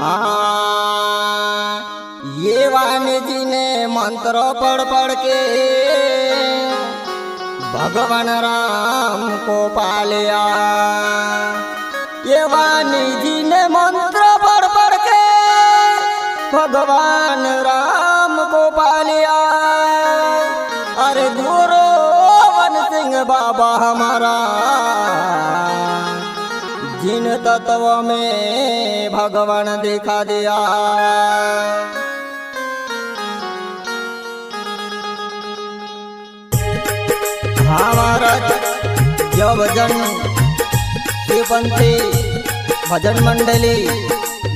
हाँ, ये वाणी जी ने मंत्र पढ़ पढ़ के भगवान राम को पालिया। ये वाणी जी ने मंत्र पढ़ पढ़ के भगवान राम को पालिया। अरे गुरु वन सिंह बाबा हमारा जिन तत्व में भगवान दिखा दिया। हमारा जब जन शिवपंथी भजन मंडली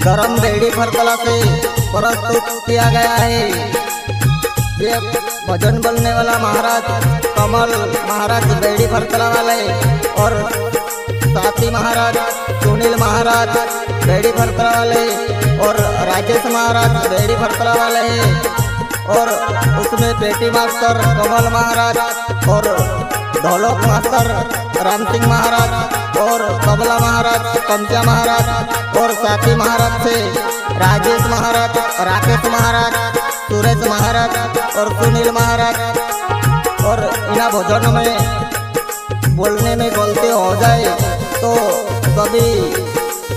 गरम बेड़ी फरकला से प्रस्तुत किया गया है। ये भजन बोलने वाला महाराज कमल महाराज बेड़ी फरकला वाले और साथी महाराज सुनील महाराज बेड़ी फरकला वाले और राजेश महाराज बेड़ी फरकला वाले हैं। और उसमें पेटी मास्टर कमल महाराज और ढोलक मास्टर राम सिंह महाराज और तबला महाराज कंचा महाराज और साथी महाराज से राजेश महाराज, राकेश महाराज, सुरेश महाराज और सुनील महाराज। और इन भोजन में बोलने में गलती हो जाए तो सभी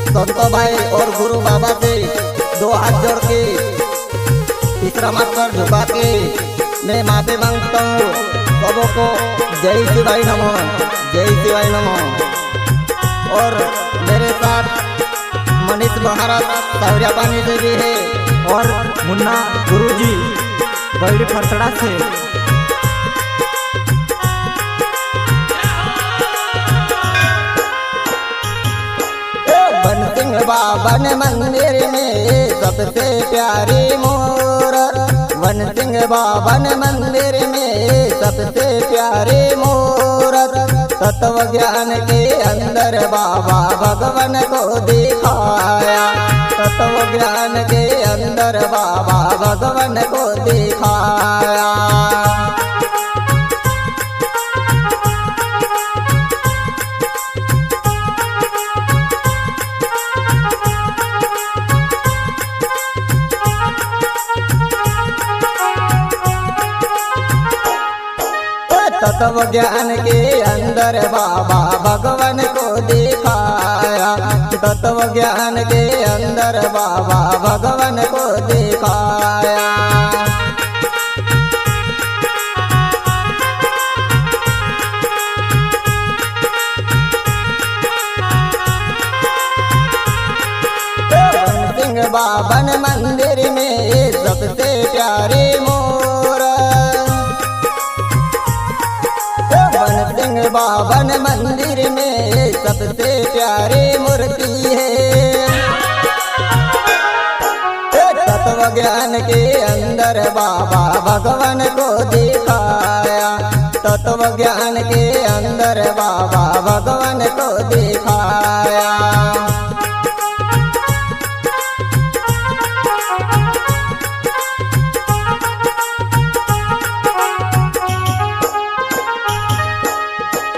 संत भाई और गुरु बाबा से दो हाथ जोड़ के तीसरा मास्टर झुका के मैं माफी मांगता हूँ सबों को। जय शिवाय नमो, जय शिवाय नमो। और मेरे साथ मनीष महाराज सावरिया पानी से भी है और मुन्ना गुरुजी बड़ी फरसड़ा से। वन सिंह बाबा ने मंदिर में सबसे प्यारी मूरत। वन सिंह बाबा ने मंदिर में सबसे प्यारी मूरत। तत्व ज्ञान के अंदर बाबा भगवान को दिखाया। तत्व ज्ञान के अंदर बाबा भगवान को दिखाया। तत्व ज्ञान के अंदर बाबा भगवान को दिखाया। तत्व ज्ञान के अंदर बाबा भगवान को दिखाया। वन सिंह बाबा ने मंदिर में सबसे प्यारी बाबा ने मंदिर में सबसे प्यारी मूर्ति है। तत्व ज्ञान के अंदर बाबा भगवान को दिखाया। तत्व ज्ञान के अंदर बाबा भगवान को दिखाया।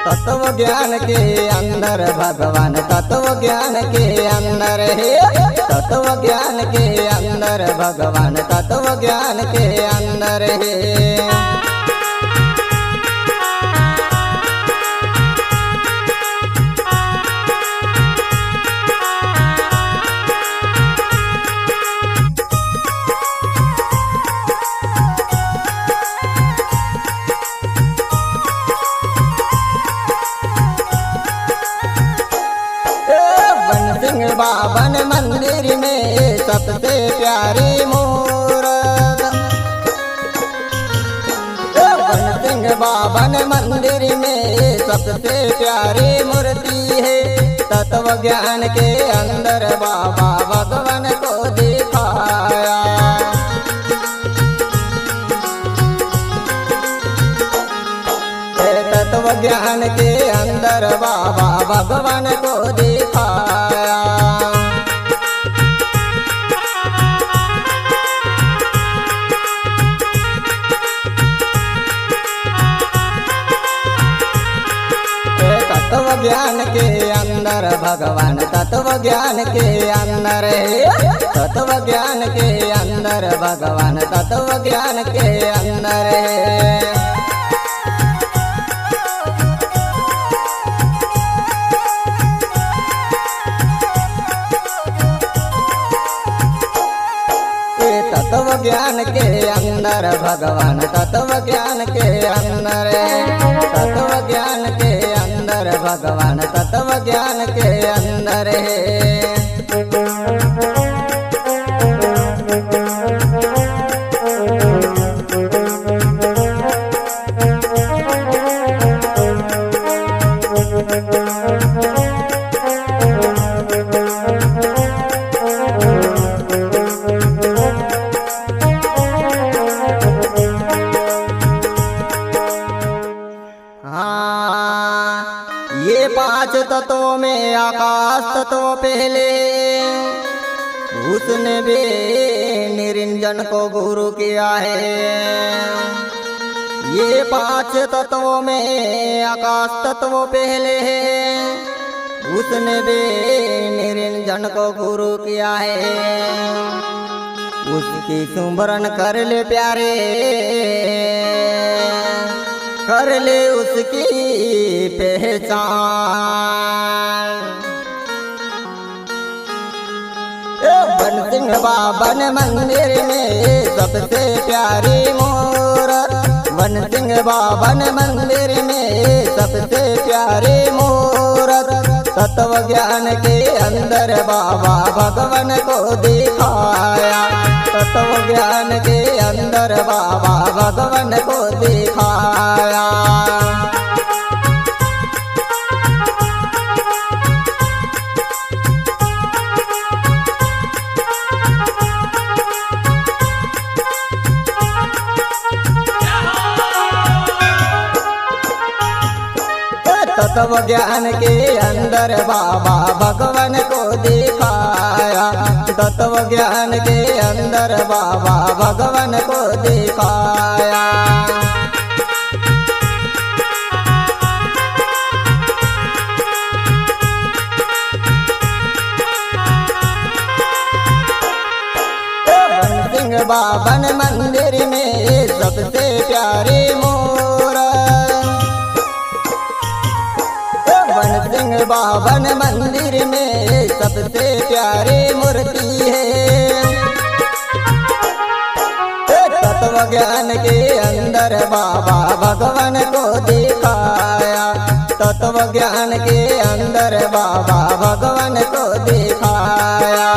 तत्व ज्ञान के अंदर भगवान, तत्व ज्ञान के अंदर है। तत्व ज्ञान के अंदर भगवान, तत्व ज्ञान के अंदर है। बाबा ने मंदिर में सबसे प्यारी मूरत। वन सिंह बाबा ने मंदिर में सबसे प्यारी मूर्ति है। तत्व ज्ञान के अंदर बाबा भगवान को दिखाया। तत्व ज्ञान के अंदर बाबा भगवान को दिखाया। तत्व ज्ञान के अंदर भगवान तत्व ज्ञान के अंदर तत्व ज्ञान के अंदर भगवान तत्व ज्ञान के अंदर तत्व ज्ञान के अंदर भगवान तत्व ज्ञान के अंदर तत्व ज्ञान के अंदर भगवान तत्व ज्ञान के अंदर ये पांच तत्वों में आकाश तत्व पहले उसने भी निरंजन को गुरु किया है। ये पांच तत्वों में आकाश तत्व पहले है उसने भी निरंजन को गुरु किया है। उसकी सुमरन कर ले प्यारे कर ले उसकी पहचान। बन सिंह बाबन मंदिर में सबसे प्यारी मूरत बन सिंह बाबन मंदिर में सबसे प्यारी मूरत तत्व ज्ञान के अंदर बाबा भगवान को दिखाया। तत्व ज्ञान के अंदर बाबा भगवान को दिखाया। तत्व ज्ञान के अंदर बाबा भगवान को दिखाया। तत्व ज्ञान के अंदर बाबा भगवान को दिखाया। बन सिंह बाबन मंदिर में सबसे प्यारी बन सिंह बाबन मंदिर में सबसे प्यारी मूर्ति है। तत्व ज्ञान के अंदर बाबा भगवान को दिखाया। तत्व ज्ञान के अंदर बाबा भगवान को दिखाया।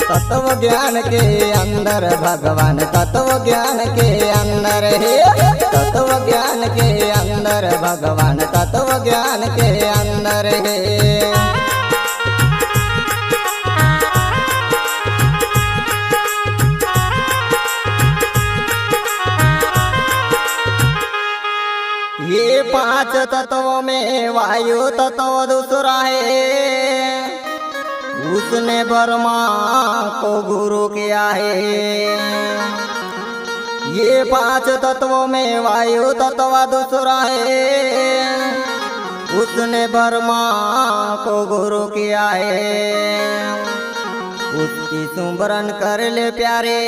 तत्व ज्ञान के अंदर भगवान तत्व ज्ञान के अंदर है। तत्व ज्ञान के अंदर भगवान तत्व ज्ञान के अंदर है। ये पांच तत्वों में वायु तत्व दूसरा है उसने ब्रह्मा को गुरु किया है। ये पांच तत्वों में वायु तत्व दूसरा है उसने ब्रह्मा को गुरु किया है। उसकी सुमरन कर ले प्यारे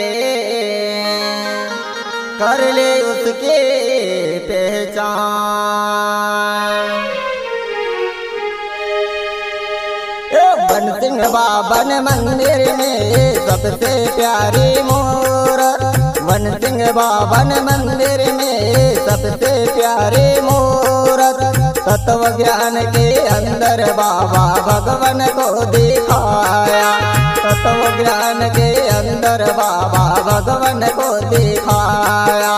कर ले उसकी पहचान। बन सिंह बाबन मंदिर में सबसे प्यारी मूरत बन सिंह बाबन मंदिर में सबसे प्यारी मूरत तत्व ज्ञान के अंदर बाबा भगवान को दिखाया। तत्व ज्ञान के अंदर बाबा भगवान को दिखाया।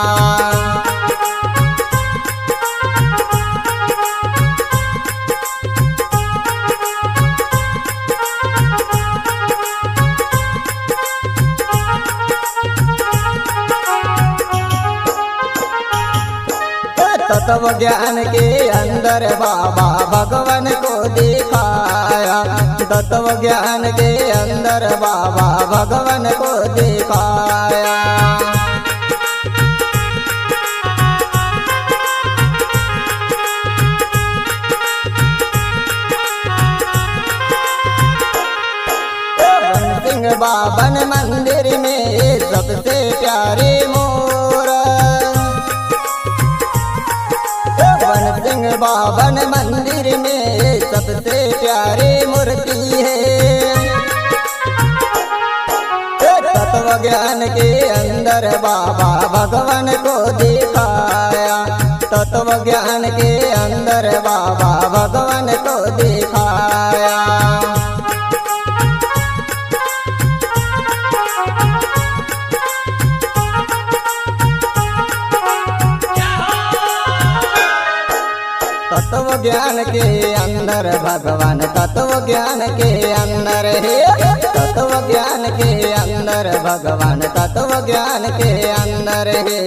तत्व ज्ञान के अंदर बाबा भगवान को दिखाया। तत्व ज्ञान के अंदर बाबा भगवान को दिखाया। सिंह बाबन मंदिर में सबसे प्यारे मोर। वन सिंह बाबन मंदिर में सबसे प्यारी मूर्ति है। तत्व ज्ञान के अंदर बाबा भगवान को दिखाया। तत्व ज्ञान के अंदर बाबा भगवान को दिखाया। तत्व ज्ञान के अंदर भगवान तत्व ज्ञान के अंदर है। तत्व ज्ञान के अंदर भगवान तत्व ज्ञान के अंदर है।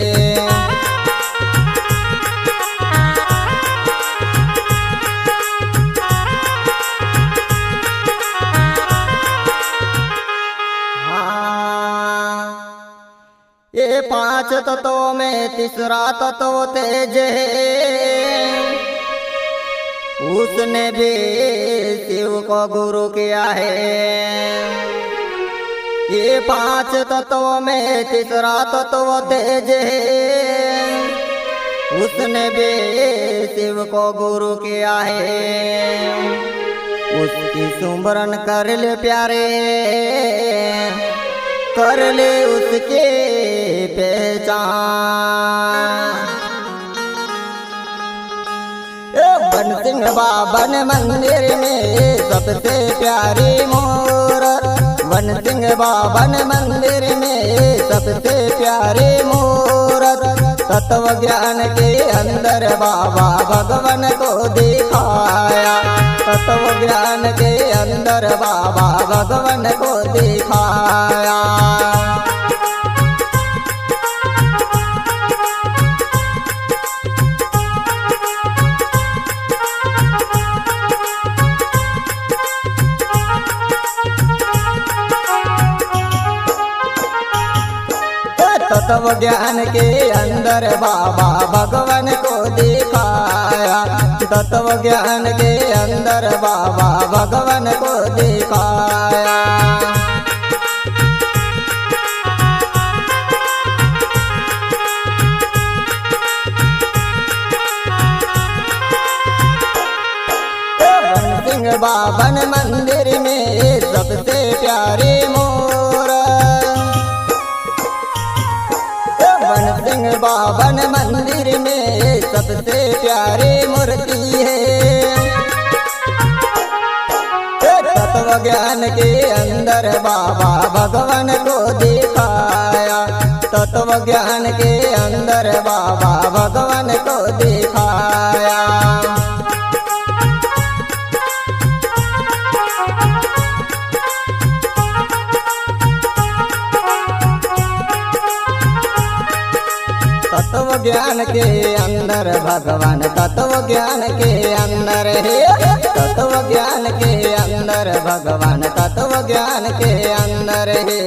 ये पांच तत्वों में तीसरा तत्व तेज है। उसने भी शिव को गुरु किया है। ये पांच तत्वों में तीसरा तत्व तेज है। उसने भी शिव को गुरु किया है। उसकी सुमरन कर ले प्यारे, कर ले उसके पहचान। वन सिंह बाबन मंदिर में सबसे प्यारी मोर। वन सिंह बाबन मंदिर में सबसे प्यारी मूरत। तत्व ज्ञान के अंदर बाबा भगवान को दिखाया। तत्व ज्ञान के अंदर बाबा भगवान को दिखाया। तत्व ज्ञान के अंदर बाबा भगवान को दिखाया। तत्व ज्ञान के अंदर बाबा भगवान को दिखाया। वन सिंह बाबन मंदिर में सबसे प्यारे मोर। वन सिंह बाबन मंदिर में सबसे प्यारी मूर्ति है। तत्व ज्ञान के अंदर बाबा भगवान को दिखाया। तत्व ज्ञान के अंदर बाबा भगवान को दिखाया। तत्व ज्ञान के अंदर भगवान तत्व ज्ञान के अंदर है। तत्व ज्ञान के अंदर भगवान तत्व ज्ञान के अंदर है।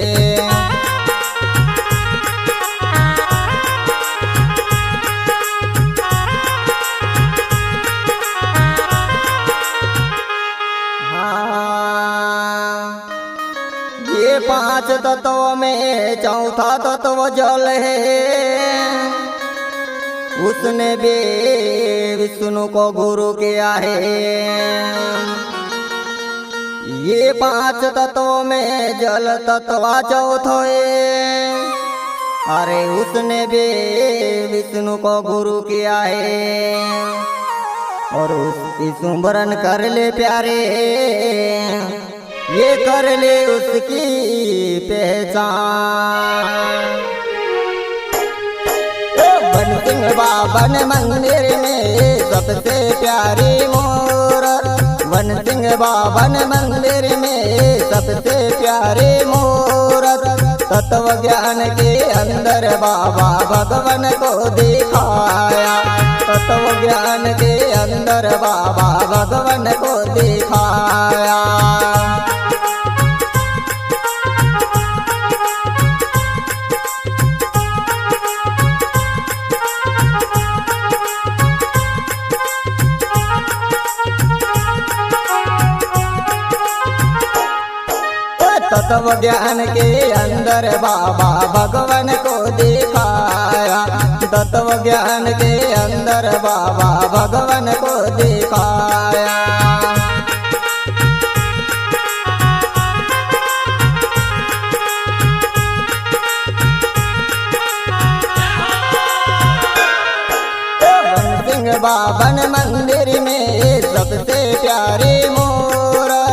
ये पांच तत्वों में चौथा तत्व जल है। उसने भी विष्णु को गुरु किया है। ये पांच तत्वों में जल तत्व चौथा है। अरे उसने भी विष्णु को गुरु किया है। और उसकी सुमरन कर ले प्यारे, ये कर ले उसकी पहचान। वन सिंह बाबन मंदिर में सबसे प्यारी मोर। वन सिंह बाबन मंदिर में सबसे प्यारी मूरत। तत्व ज्ञान के अंदर बाबा भगवान को दिखाया। तत्व ज्ञान के अंदर बाबा भगवान को दिखाया। तत्व ज्ञान के अंदर बाबा भगवान को दिखाया। तत्व ज्ञान के अंदर बाबा भगवान को दिखाया। सिंह बाबन मंदिर में सबसे प्यारे मोरा।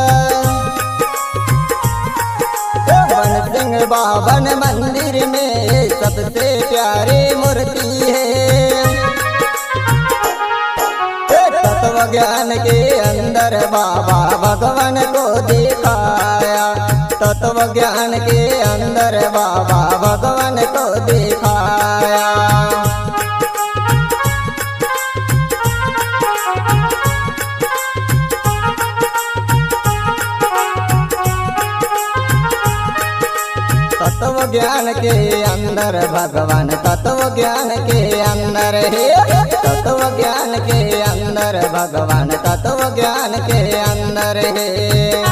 सिंह बाबन मंदिर में सबसे प्यारी मूर्ति है। तत्व ज्ञान के अंदर बाबा भगवान को दिखाया। तत्व ज्ञान के अंदर बाबा भगवान को दिखाया। तत्व ज्ञान के अंदर भगवान तत्व ज्ञान के अंदर है। तत्व ज्ञान के अंदर भगवान तत्व ज्ञान के अंदर है।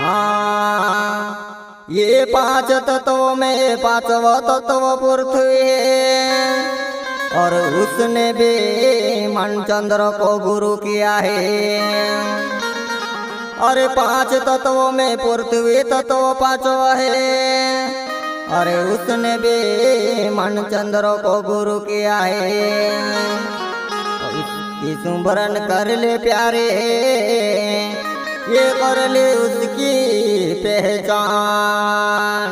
हाँ, ये पांच तत्वों में पांचवा तत्व पृथ्वी है। और उसने भी मनचंद्र को गुरु किया है। और पांच तत्वों में पृथ्वी तत्व पांचवा है। और उसने भी मनचंद्र को गुरु किया है। इसकी सुमरन कर ले प्यारे, ये कर ले उसकी पहचान।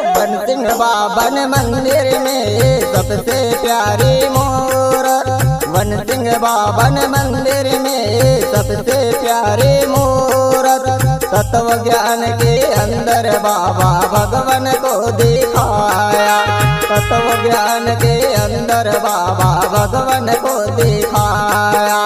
बन सिंह बाबन मंदिर में सबसे प्यारी मूरत। वन सिंह बाबन मंदिर में सबसे प्यारी मूरत। तत्व ज्ञान के अंदर बाबा भगवान को दिखाया। तत्व ज्ञान के अंदर बाबा भगवान को दिखाया।